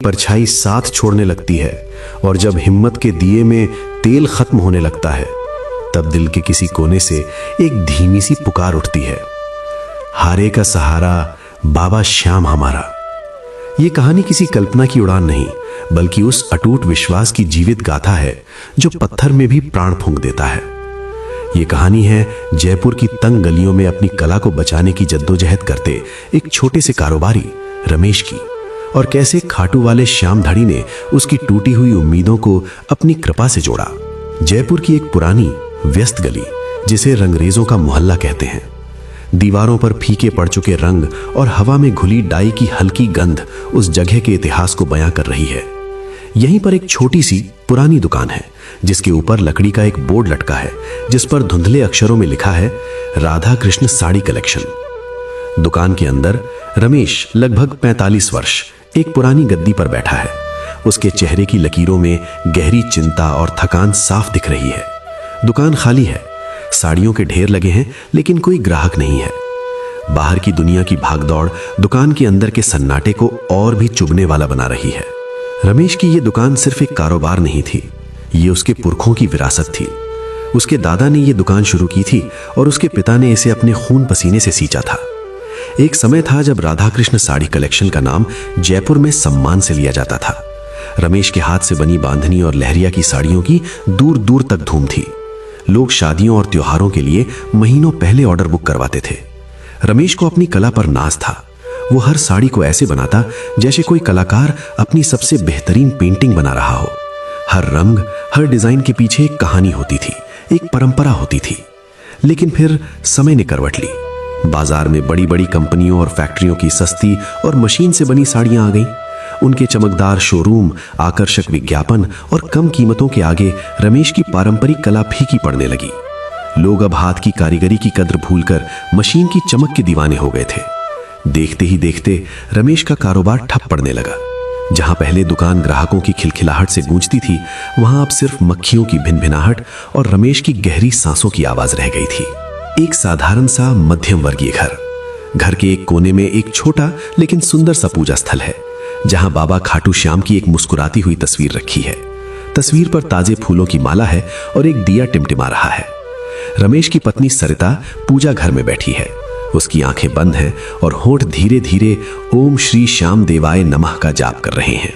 परछाई साथ छोड़ने लगती है और जब हिम्मत के दिए में तेल खत्म होने लगता है, तब दिल के किसी कोने से एक धीमी सी पुकार उठती है, हारे का सहारा बाबा श्याम हमारा। ये कहानी किसी कल्पना की उड़ान नहीं, बल्कि उस अटूट विश्वास की जीवित गाथा है जो पत्थर में भी प्राण फूंक देता है। ये कहानी है जयपुर की तंग गलियों में अपनी कला को बचाने की जद्दोजहद करते एक छोटे से कारोबारी रमेश की, और कैसे खाटू वाले श्याम धड़ी ने उसकी टूटी हुई उम्मीदों को अपनी कृपा से जोड़ा। जयपुर की एक पुरानी व्यस्त गली, जिसे रंगरेजों का मोहल्ला कहते हैं। दीवारों पर फीके पड़ चुके रंग और हवा में घुली डाई की हल्की गंध उस जगह के इतिहास को बयां कर रही है। यहीं पर एक छोटी सी पुरानी दुकान है, जिसके ऊपर लकड़ी का एक बोर्ड लटका है, जिस पर धुंधले अक्षरों में लिखा है राधा कृष्ण साड़ी कलेक्शन। दुकान के अंदर रमेश लगभग 45 वर्ष एक पुरानी गद्दी पर बैठा है। उसके चेहरे की लकीरों में गहरी चिंता और थकान साफ दिख रही है। दुकान खाली है, साड़ियों के ढेर लगे हैं, लेकिन कोई ग्राहक नहीं है। बाहर की दुनिया की भागदौड़ दुकान के अंदर के सन्नाटे को और भी चुभने वाला बना रही है। रमेश की ये दुकान सिर्फ एक कारोबार नहीं थी, ये उसके पुरखों की विरासत थी। उसके दादा ने ये दुकान शुरू की थी और उसके पिता ने इसे अपने खून पसीने से सींचा था। एक समय था जब राधा कृष्ण साड़ी कलेक्शन का नाम जयपुर में सम्मान से लिया जाता था। रमेश के हाथ से बनी बांधनी और लहरिया की साड़ियों की दूर दूर तक धूम थी। लोग शादियों और त्योहारों के लिए महीनों पहले ऑर्डर बुक करवाते थे। रमेश को अपनी कला पर नाज था। वो हर साड़ी को ऐसे बनाता जैसे कोई कलाकार अपनी सबसे बेहतरीन पेंटिंग बना रहा हो। हर रंग, हर डिजाइन के पीछे एक कहानी होती थी, एक परंपरा होती थी। लेकिन फिर समय ने करवट ली। बाजार में बड़ी बड़ी कंपनियों और फैक्ट्रियों की सस्ती और मशीन से बनी साड़ियां आ गईं। उनके चमकदार शोरूम, आकर्षक विज्ञापन और कम कीमतों के आगे रमेश की पारंपरिक कला फीकी पड़ने लगी। लोग अब हाथ की कारीगरी की कद्र भूलकर मशीन की चमक के दीवाने हो गए थे। देखते ही देखते रमेश का कारोबार ठप पड़ने लगा। जहां पहले दुकान ग्राहकों की खिलखिलाहट से गूंजती थी, वहां अब सिर्फ मक्खियों की भिनभिनाहट और रमेश की गहरी सांसों की आवाज रह गई थी। एक साधारण सा मध्यम वर्गीय घर के एक कोने में एक छोटा लेकिन सुंदर सा पूजा स्थल है, जहां बाबा खाटू श्याम की एक मुस्कुराती हुई तस्वीर रखी है। तस्वीर पर ताजे फूलों की माला है और एक दिया टिमटिमा रहा है। रमेश की पत्नी सरिता पूजा घर में बैठी है। उसकी आंखें बंद हैं और होंठ धीरे धीरे ओम श्री श्याम देवाय नमः का जाप कर रहे हैं।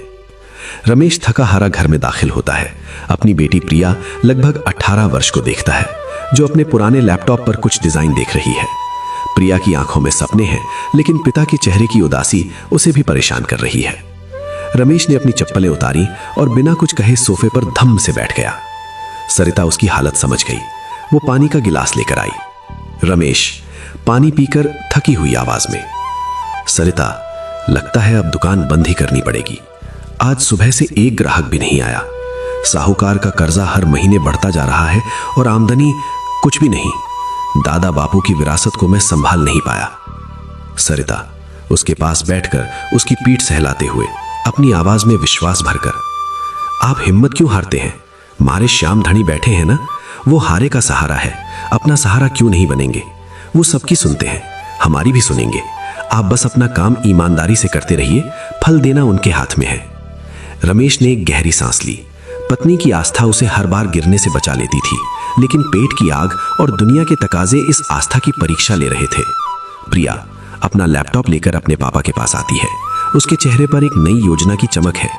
रमेश थका हारा घर में दाखिल होता है। अपनी बेटी प्रिया लगभग 18 वर्ष को देखता है, जो अपने पुराने लैपटॉप पर कुछ डिजाइन देख रही है। प्रिया की आंखों में सपने हैं, लेकिन पिता के चेहरे की उदासी उसे भी परेशान कर रही है। रमेश ने अपनी चप्पलें उतारी और बिना कुछ कहे सोफे पर धम से बैठ गया। सरिता उसकी हालत समझ गई। वो पानी का गिलास लेकर आई। रमेश पानी पीकर थकी हुई आवाज में, सरिता, लगता है अब दुकान बंद ही करनी पड़ेगी। आज सुबह से एक ग्राहक भी नहीं आया। साहूकार का कर्जा हर महीने बढ़ता जा रहा है और आमदनी कुछ भी नहीं। दादा बापू की विरासत को मैं संभाल नहीं पाया। सरिता उसके पास बैठकर उसकी पीठ सहलाते हुए अपनी आवाज में विश्वास भरकर, आप हिम्मत क्यों हारते हैं? मारे श्याम धनी बैठे हैं ना, वो हारे का सहारा है, अपना सहारा क्यों नहीं बनेंगे? वो सबकी सुनते हैं, हमारी भी सुनेंगे। आप बस अपना काम ईमानदारी से करते रहिए, फल देना उनके हाथ में है। रमेश ने एक गहरी सांस ली। पत्नी की आस्था उसे हर बार गिरने से बचा लेती थी, लेकिन पेट की आग और दुनिया के तकाजे इस आस्था की परीक्षा ले रहे थे। प्रिया अपना लैपटॉप लेकर अपने पापा के पास आती है। उसके चेहरे पर एक नई योजना की चमक है।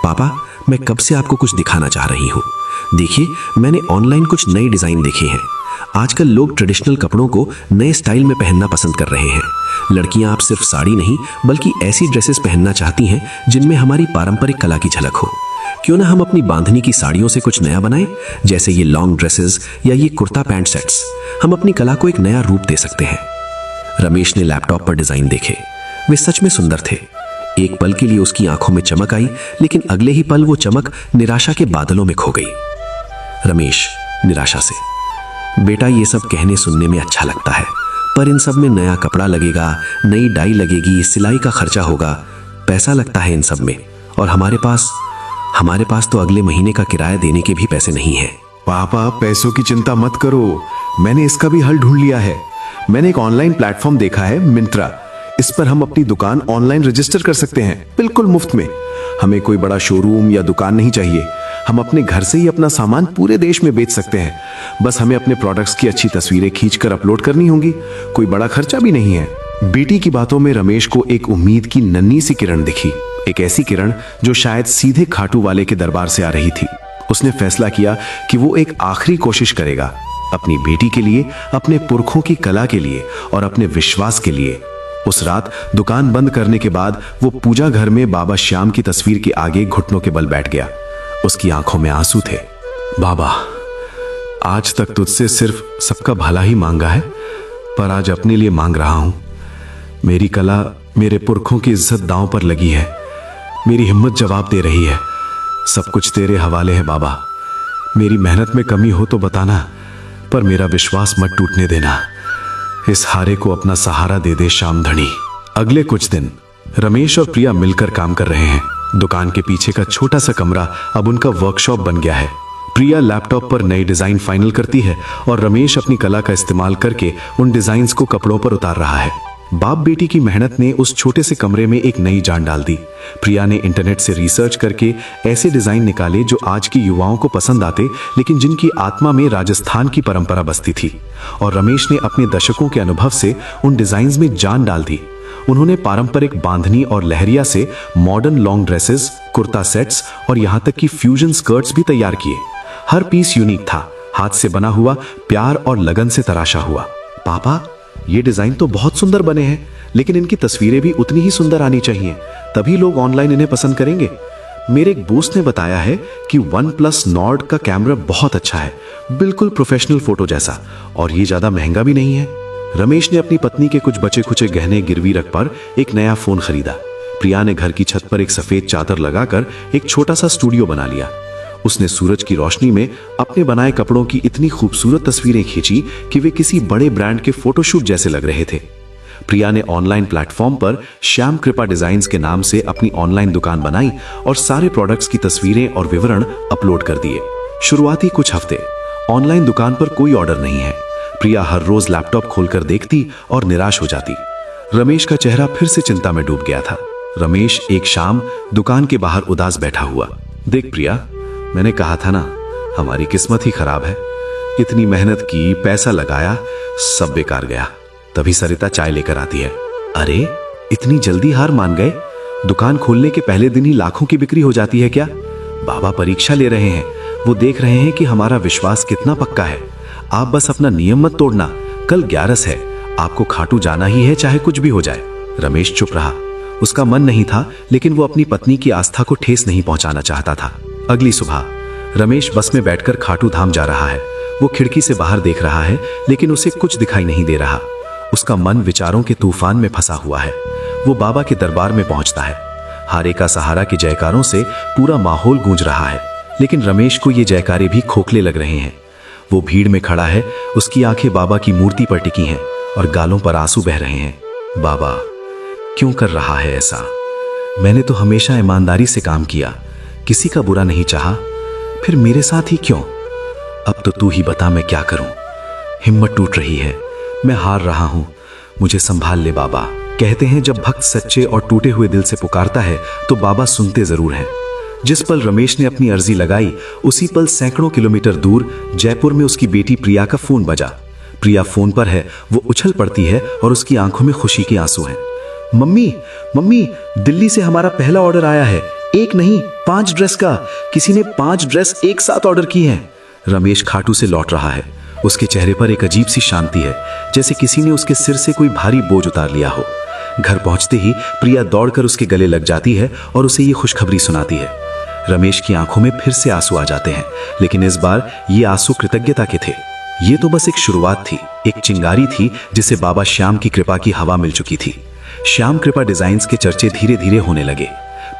पापा, मैं कब से आपको कुछ दिखाना चाह रही हूँ। देखिए, मैंने ऑनलाइन कुछ नए डिजाइन देखे हैं। आजकल लोग ट्रेडिशनल कपड़ों को नए स्टाइल में पहनना पसंद कर रहे हैं। लड़कियां आप सिर्फ साड़ी नहीं, बल्कि ऐसी ड्रेसेस पहनना चाहती हैं जिनमें हमारी पारंपरिक कला की झलक हो। क्यों ना हम अपनी बांधनी की साड़ियों से कुछ नया बनाएं, जैसे ये लॉन्ग ड्रेसेस या ये कुर्ता पैंट सेट्स। हम अपनी कला को एक नया रूप दे सकते हैं। रमेश ने लैपटॉप पर डिजाइन देखे। वे सच में सुंदर थे। एक पल के लिए उसकी आंखों में चमक आई, लेकिन अगले ही पल वो चमक निराशा के बादलों में खो गई। रमेश निराशा से, बेटा, ये सब कहने सुनने में अच्छा लगता है, पर इन सब में नया कपड़ा लगेगा, नई डाई लगेगी, सिलाई का खर्चा होगा, पैसा लगता है इन सब में, और हमारे पास तो अगले महीने का किराया देने के भी पैसे नहीं हैं। पापा, पैसों की चिंता मत करो, मैंने इसका भी हल ढूंढ लिया है। मैंने एक ऑनलाइन प्लेटफॉर्म देखा है, मिंत्रा। इस पर हम अपनी दुकान ऑनलाइन रजिस्टर कर सकते हैं, बिल्कुल मुफ्त में। हमें कोई बड़ा शोरूम या दुकान नहीं चाहिए। हम अपने घर से ही अपना सामान पूरे देश में बेच सकते हैं। बस हमें अपने प्रोडक्ट्स की अच्छी तस्वीरें खींचकर अपलोड करनी होंगी। कोई बड़ा खर्चा भी नहीं है। बेटी की बातों में रमेश को एक उम्मीद की नन्ही सी किरण दिखी, एक ऐसी किरण जो शायद सीधे खाटू वाले के दरबार से आ रही थी। उसने फैसला किया कि वो एक आखिरी कोशिश करेगा, अपनी बेटी के लिए, अपने पुरखों की कला के लिए और अपने विश्वास के लिए। उस रात दुकान बंद करने के बाद वो पूजा घर में बाबा श्याम की तस्वीर के आगे घुटनों के बल बैठ गया। उसकी आंखों में आंसू थे। बाबा, आज तक तुझसे सिर्फ सबका भला ही मांगा है, पर आज अपने लिए मांग रहा हूं। मेरी कला, मेरे पुरखों की इज्जत दांव पर लगी है। मेरी हिम्मत जवाब दे रही है। सब कुछ तेरे हवाले है बाबा। मेरी मेहनत में कमी हो तो बताना, पर मेरा विश्वास मत टूटने देना। इस हारे को अपना सहारा दे दे श्याम धनी। अगले कुछ दिन रमेश और प्रिया मिलकर काम कर रहे हैं। दुकान के पीछे का छोटा सा कमरा अब उनका वर्कशॉप बन गया है। प्रिया लैपटॉप पर नई डिजाइन फाइनल करती है और रमेश अपनी कला का इस्तेमाल करके उन डिजाइन्स को कपड़ों पर उतार रहा है। बाप बेटी की मेहनत ने उस छोटे से कमरे में एक नई जान डाल दी। प्रिया ने इंटरनेट से रिसर्च करके ऐसे डिजाइन निकाले जो आज की युवाओं को पसंद आते, लेकिन जिनकी आत्मा में राजस्थान की परंपरा बसती थी। और रमेश ने अपने दशकों के अनुभव से उन डिजाइन्स में जान डाल दी। उन्होंने पारंपरिक बांधनी और लहरिया से modern long dresses, kurta sets और यहाँ तक कि फ्यूजन स्कर्ट्स भी तैयार किए। हर पीस यूनिक था, हाथ से बना हुआ, प्यार और लगन से तराशा हुआ। पापा, ये डिजाइन तो बहुत सुंदर बने हैं, लेकिन इनकी तस्वीरें भी उतनी ही सुंदर आनी चाहिए, तभी लोग ऑनलाइन इन्हें पसंद करेंगे। मेरे एक दोस्त ने बताया है कि OnePlus Nord का कैमरा बहुत अच्छा है, बिल्कुल प्रोफेशनल फोटो जैसा, और ये ज्यादा महंगा भी नहीं है। रमेश ने अपनी पत्नी के कुछ बचे खुचे गहने गिरवी रख कर एक नया फोन खरीदा। प्रिया ने घर की छत पर एक सफेद चादर लगाकर एक छोटा सा स्टूडियो बना लिया। उसने सूरज की रोशनी में अपने बनाए कपड़ों की इतनी खूबसूरत तस्वीरें खींची कि वे किसी बड़े ब्रांड के फोटोशूट जैसे लग रहे थे। प्रिया ने ऑनलाइन प्लेटफॉर्म पर श्याम कृपा डिजाइन्स के नाम से अपनी ऑनलाइन दुकान बनाई और सारे प्रोडक्ट्स की तस्वीरें और विवरण अपलोड कर दिए। शुरुआती कुछ हफ्ते ऑनलाइन दुकान पर कोई ऑर्डर नहीं है। प्रिया हर रोज लैपटॉप खोलकर देखती और निराश हो जाती। रमेश का चेहरा फिर से चिंता में डूब गया था। रमेश एक शाम दुकान के बाहर उदास बैठा हुआ। देख प्रिया, मैंने कहा था ना, हमारी किस्मत ही खराब है। इतनी मेहनत की, पैसा लगाया, सब बेकार गया। तभी सरिता चाय लेकर आती है। अरे, इतनी जल्दी हार मान गए? दुकान खोलने के पहले दिन ही लाखों की बिक्री हो जाती है क्या? बाबा परीक्षा ले रहे हैं, वो देख रहे हैं कि हमारा विश्वास कितना पक्का है। आप बस अपना नियम मत तोड़ना। कल 11 है, आपको खाटू जाना ही है, चाहे कुछ भी हो जाए। रमेश चुप रहा। उसका मन नहीं था, लेकिन वो अपनी पत्नी की आस्था को ठेस नहीं पहुंचाना चाहता था। अगली सुबह रमेश बस में बैठकर खाटू धाम जा रहा है। वो खिड़की से बाहर देख रहा है, लेकिन उसे कुछ दिखाई नहीं दे रहा। उसका मन विचारों के तूफान में फंसा हुआ है। वो बाबा के दरबार में पहुंचता है। हारे का सहारा के जयकारों से पूरा माहौल गूंज रहा है, लेकिन रमेश को ये जयकारे भी खोखले लग रहे हैं। वो भीड़ में खड़ा है, उसकी आंखें बाबा की मूर्ति पर टिकी हैं और गालों पर आंसू बह रहे हैं। बाबा, क्यों कर रहा है ऐसा? मैंने तो हमेशा ईमानदारी से काम किया, किसी का बुरा नहीं चाहा, फिर मेरे साथ ही क्यों? अब तो तू ही बता, मैं क्या करूं? हिम्मत टूट रही है, मैं हार रहा हूं, मुझे संभाल ले बाबा। कहते हैं जब भक्त सच्चे और टूटे हुए दिल से पुकारता है तो बाबा सुनते जरूर हैं। जिस पल रमेश ने अपनी अर्जी लगाई, उसी पल सैकड़ों किलोमीटर दूर जयपुर में उसकी बेटी प्रिया का फोन बजा। प्रिया फोन पर है, वो उछल पड़ती है और उसकी आंखों में खुशी के आंसू हैं। मम्मी, मम्मी, दिल्ली से हमारा पहला ऑर्डर आया है। एक नहीं, 5 ड्रेस का। किसी ने 5 ड्रेस एक साथ ऑर्डर की हैं। रमेश खाटू से लौट रहा है। उसके चेहरे पर एक अजीब सी शांति है, जैसे किसी ने उसके सिर से कोई भारी बोझ उतार लिया हो। घर पहुंचते ही प्रिया दौड़कर उसके गले लग जाती है और उसे ये खुशखबरी सुनाती है। रमेश की आंखों में फिर से आंसू आ जाते हैं, लेकिन इस बार ये आंसू कृतज्ञता के थे। ये तो बस एक शुरुआत थी, एक चिंगारी थी जिसे बाबा श्याम की कृपा की हवा मिल चुकी थी। श्याम कृपा डिजाइन्स के चर्चे धीरे धीरे होने लगे।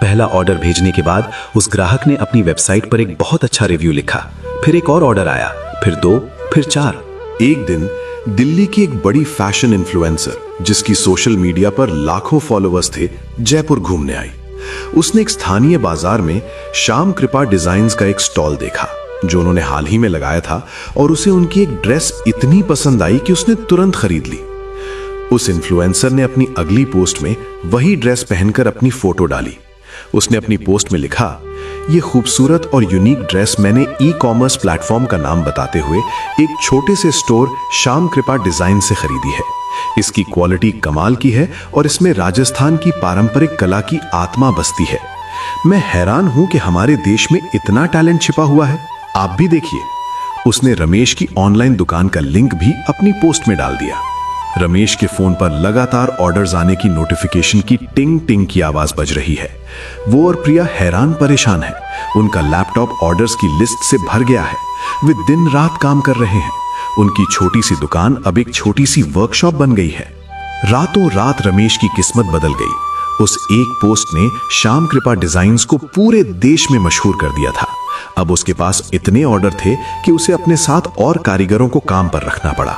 पहला ऑर्डर भेजने के बाद उस ग्राहक ने अपनी वेबसाइट पर एक बहुत अच्छा रिव्यू लिखा। फिर एक और ऑर्डर आया, फिर 2, फिर 4। एक दिन दिल्ली की एक बड़ी फैशन इन्फ्लुएंसर, जिसकी सोशल मीडिया पर लाखों फॉलोअर्स थे, जयपुर घूमने आई। उसने एक स्थानीय बाजार में श्याम कृपा डिजाइन्स का एक स्टॉल देखा जो उन्होंने हाल ही में लगाया था, और उसे उनकी एक ड्रेस इतनी पसंद आई कि उसने तुरंत खरीद ली। उस इन्फ्लुएंसर ने अपनी अगली पोस्ट में वही ड्रेस पहनकर अपनी फोटो डाली। उसने अपनी पोस्ट में लिखा, ये खूबसूरत और यूनिक ड्रेस मैंने ई कॉमर्स प्लेटफॉर्म का नाम बताते हुए एक छोटे से स्टोर श्याम कृपा डिजाइन से खरीदी है। इसकी क्वालिटी कमाल की है और इसमें राजस्थान की पारंपरिक कला की आत्मा बसती है। मैं हैरान हूं कि हमारे देश में इतना टैलेंट छिपा हुआ है। आप भी देखिए। उसने रमेश की ऑनलाइन दुकान का लिंक भी अपनी पोस्ट में डाल दिया। रमेश के फोन पर लगातार ऑर्डर्स आने की नोटिफिकेशन की टिंग टिंग की आवाज बज रही है। वो और प्रिया हैरान परेशान है। उनका लैपटॉप ऑर्डर्स की लिस्ट से भर गया है। वे दिन रात काम कर रहे हैं। उनकी छोटी सी दुकान अब एक छोटी सी वर्कशॉप बन गई है। रातों रात रमेश की किस्मत बदल गई। उस एक पोस्ट ने श्याम कृपा डिजाइन्स को पूरे देश में मशहूर कर दिया था। अब उसके पास इतने ऑर्डर थे कि उसे अपने साथ और कारीगरों को काम पर रखना पड़ा।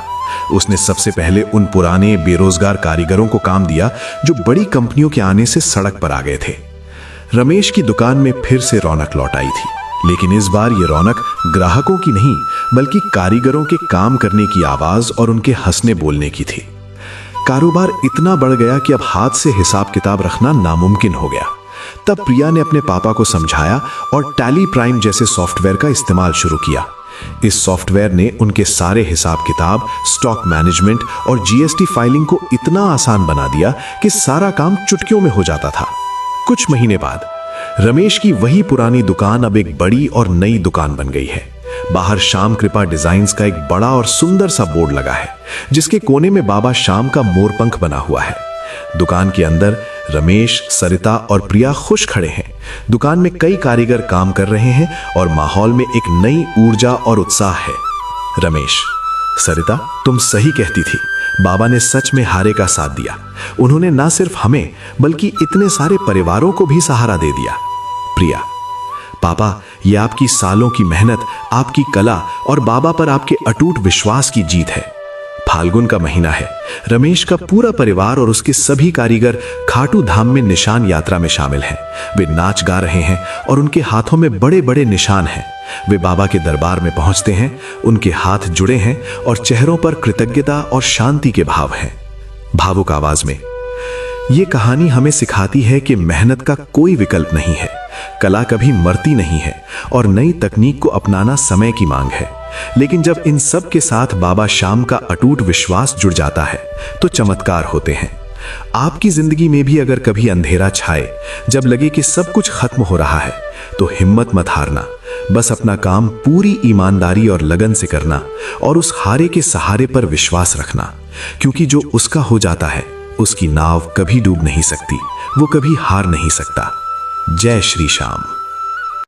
उसने सबसे पहले उन पुराने बेरोजगार कारीगरों को काम दिया जो बड़ी कंपनियों के आने से सड़क पर आ गए थे। रमेश की दुकान में फिर से रौनक लौट आई थी, लेकिन इस बार ये रौनक ग्राहकों की नहीं बल्कि कारीगरों के काम करने की आवाज और उनके हंसने बोलने की थी। कारोबार इतना बढ़ गया कि अब हाथ से हिसाब किताब रखना नामुमकिन हो गया। तब प्रिया ने अपने पापा को समझाया और टैली प्राइम जैसे सॉफ्टवेयर का इस्तेमाल शुरू किया। इस सॉफ्टवेयर ने उनके सारे हिसाब किताब, स्टॉक मैनेजमेंट और जीएसटी फाइलिंग को इतना आसान बना दिया कि सारा काम चुटकियों में हो जाता था। कुछ महीने बाद रमेश की वही पुरानी दुकान अब एक बड़ी और नई दुकान बन गई है। बाहर श्याम कृपा डिजाइन्स का एक बड़ा और सुंदर सा बोर्ड लगा है, जिसके कोने में बाबा श्याम का मोरपंख बना हुआ है। दुकान के अंदर रमेश, सरिता और प्रिया खुश खड़े हैं। दुकान में कई कारीगर काम कर रहे हैं और माहौल में एक नई ऊर्जा और उत्साह है। रमेश, सरिता, तुम सही कहती थी। बाबा ने सच में हारे का साथ दिया। उन्होंने ना सिर्फ हमें बल्कि इतने सारे परिवारों को भी सहारा दे दिया। प्रिया, पापा, ये आपकी सालों की मेहनत, आपकी कला और बाबा पर आपके अटूट विश्वास की जीत है। फाल्गुन का महीना है। रमेश का पूरा परिवार और उसके सभी कारीगर खाटू धाम में निशान यात्रा में शामिल हैं। वे नाच गा रहे हैं और उनके हाथों में बड़े बड़े निशान हैं। वे बाबा के दरबार में पहुंचते हैं। उनके हाथ जुड़े हैं और चेहरों पर कृतज्ञता और शांति के भाव हैं। भावुक आवाज में, ये कहानी हमें सिखाती है कि मेहनत का कोई विकल्प नहीं है, कला कभी मरती नहीं है और नई तकनीक को अपनाना समय की मांग है। लेकिन जब इन सब के साथ बाबा श्याम का अटूट विश्वास जुड़ जाता है तो चमत्कार होते हैं। आपकी जिंदगी में भी अगर कभी अंधेरा छाए, जब लगे कि सब कुछ खत्म हो रहा है, तो हिम्मत मत हारना। बस अपना काम पूरी ईमानदारी और लगन से करना और उस हारे के सहारे पर विश्वास रखना, क्योंकि जो उसका हो जाता है उसकी नाव कभी डूब नहीं सकती, वो कभी हार नहीं सकता। जय श्री श्याम।